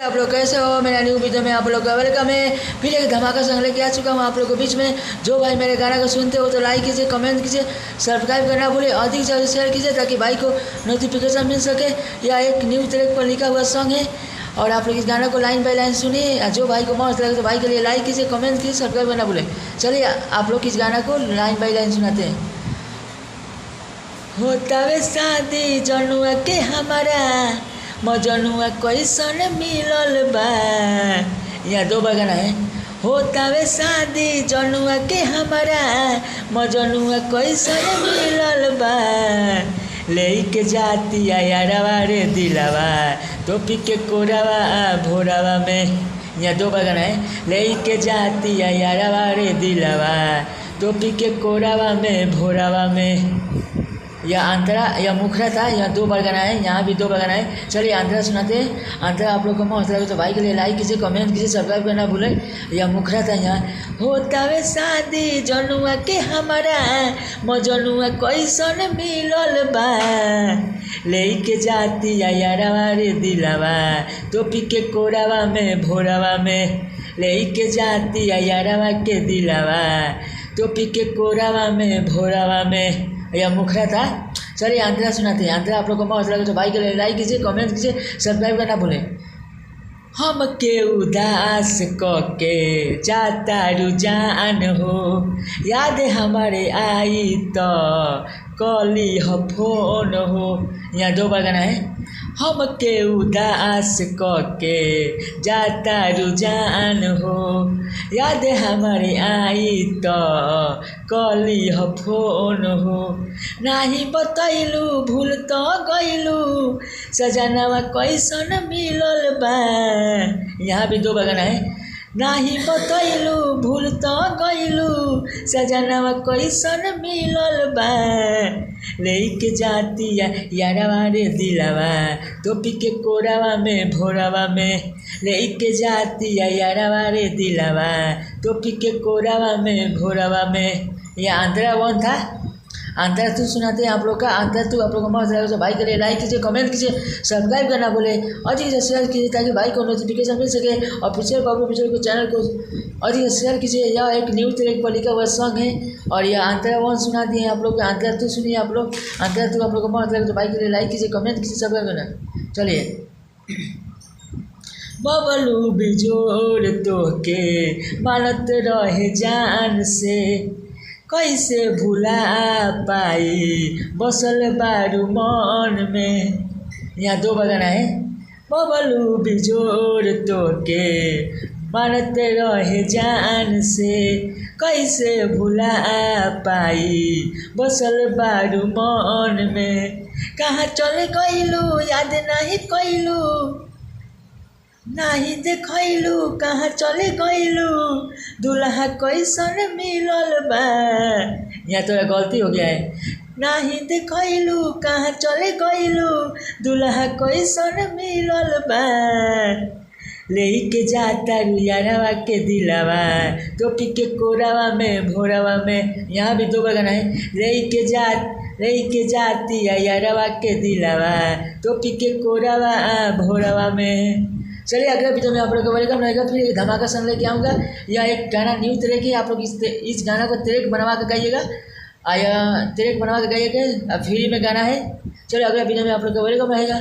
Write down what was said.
आप लोग कैसे हो। मेरा न्यू वीडियो में आप लोग का वेलकम है। फिर एक धमाका संग लेके आ चुका हूँ आप लोग के बीच में। जो भाई मेरे गाना को सुनते हो तो लाइक कीजिए, कमेंट कीजिए, सब्सक्राइब करना भूले, अधिक से अधिक शेयर कीजिए ताकि भाई को नोटिफिकेशन मिल सके। यह एक न्यू ट्रैक पर लिखा हुआ सॉन्ग है और आप लोग इस गाना को लाइन बाय लाइन सुनिए। जो भाई को मस्त लगे तो भाई के लिए लाइक कीजिए, कमेंट कीजिए, सब्सक्राइब करना भूले। चलिए आप लोग इस गाना को लाइन बाय लाइन सुनाते हैं। होता वे शादी जनुआ के हमारा मजनुआ कैसन मिलल बा। यहाँ दो बार गाना है। होता वे शादी जनुआ के हमारा मजनुआ कैसन मिलल बा। लेके जाती यारवा रे दिलावा टोपी के कोरावा भोरावा में। यहाँ दो बार गाना है। लेके जाती यारवा रे दिलावा टोपी के कोरावा में भोरावा में। यह अंतरा यह मुखरा था। यह दो बार गाना है, यहाँ भी दो बार गाना है। चलिए अंतरा सुनाते हैं। अंतरा आप लोग को मस्त लगे तो भाई के लिए लाइक कीजिए, कमेंट कीजिए, सब्सक्राइब करना भूले। यह मुखरा था। यहाँ होता वे शादी जनुआ के हमारा मजनुआ कैसन मिलल बा। लेके जाती यारवा रे दिलावा टोपी के कोरावा में भोरावा में। लेके जाती यारवा के दिलावा टोपी के कोरावा में भोरावा में। यह मुखरा था। चलिए अंतरा सुनाते हैं। अंतरा आप लोग को मस्त लगे तो भाई के लिए लाइक कीजिए, कमेंट कीजिए, सब्सक्राइब करना भूलें। हम के उदास के जाता रुझान हो, याद हमारे आई तो कली हो फोन हो। यहाँ दो बार गाना है। हम के उदास के जाता रुझान हो, याद हमारे आई तो कली हो फोन हो। नाही बतैलू भूल तो गैलू सजनवा कैसन मिलल बा। यहाँ भी दो बार गाना है। नाही बतैलू भूल तो गैलू सजनवा कैसन मिलल बा। लेके जाती यारवा रे दिलावा टोपी के कोरावा में भोरावा में। लेके जाती यारवा रे दिलावा टोपी के कोरावा में भोरावा में। यह अंतरा वन था। अंतरा टू सुनाते हैं आप लोग का। अंतरा टू आप लोग को मस्त लगे तो भाई के लिए लाइक कीजिए, कमेंट कीजिए, सब्सक्राइब करना बोले, अधिक से शेयर कीजिए ताकि भाई को नोटिफिकेशन मिल सके। और पिछले बाबू पिछले को चैनल को अधिक से शेयर कीजिए। यह एक न्यू ट्रैक पर लिखा हुआ सॉन्ग है और यह अंतरा वन सुना दिए आप लोग। अंतरा टू सुनिए आप लोग। अंतरा टू आप लोग को मस्त लगे तो भाई के लिए लाइक कीजिए, कमेंट कीजिए, सब्सक्राइब करना। चलिए बबलू बिजोड़ तो के मानत रहे जान से, कैसे भुला पाई बसल बारू मन में। यहाँ दो बार गाना है। बबलू बिजोड़ तो के मानत रहे जान से, कैसे भुला पाई बसल बारू मन में। कहाँ चले गइलू याद नहीं कैलू, नाही देखैलू कहाँ चले गइलू दुल्हा कैसन मिलल बा। यहाँ तो गलती हो गया है। नाही देखैलू कहाँ चले गइलू दुल्हा कैसन मिलल बा। लेके जाता यारवा के दिलावा टोपी के कोरावा में भोरावा में। यहाँ भी दो बार गाना है। लेके जाती यारवा के दिलावा टोपी के कोरावा भोरावा में। चलिए अगले वीडियो में आप लोग को वेलकम रहेगा। फिर एक धमाका संग लेके आऊँगा। यह एक गाना न्यू ट्रैक है। आप लोग इस गाना को ट्रैक बनवा के गाइएगा। ट्रैक बनवा के गाइएगा। फ्री में गाना है। चलिए अगले वीडियो में आप लोग को वेलकम रहेगा।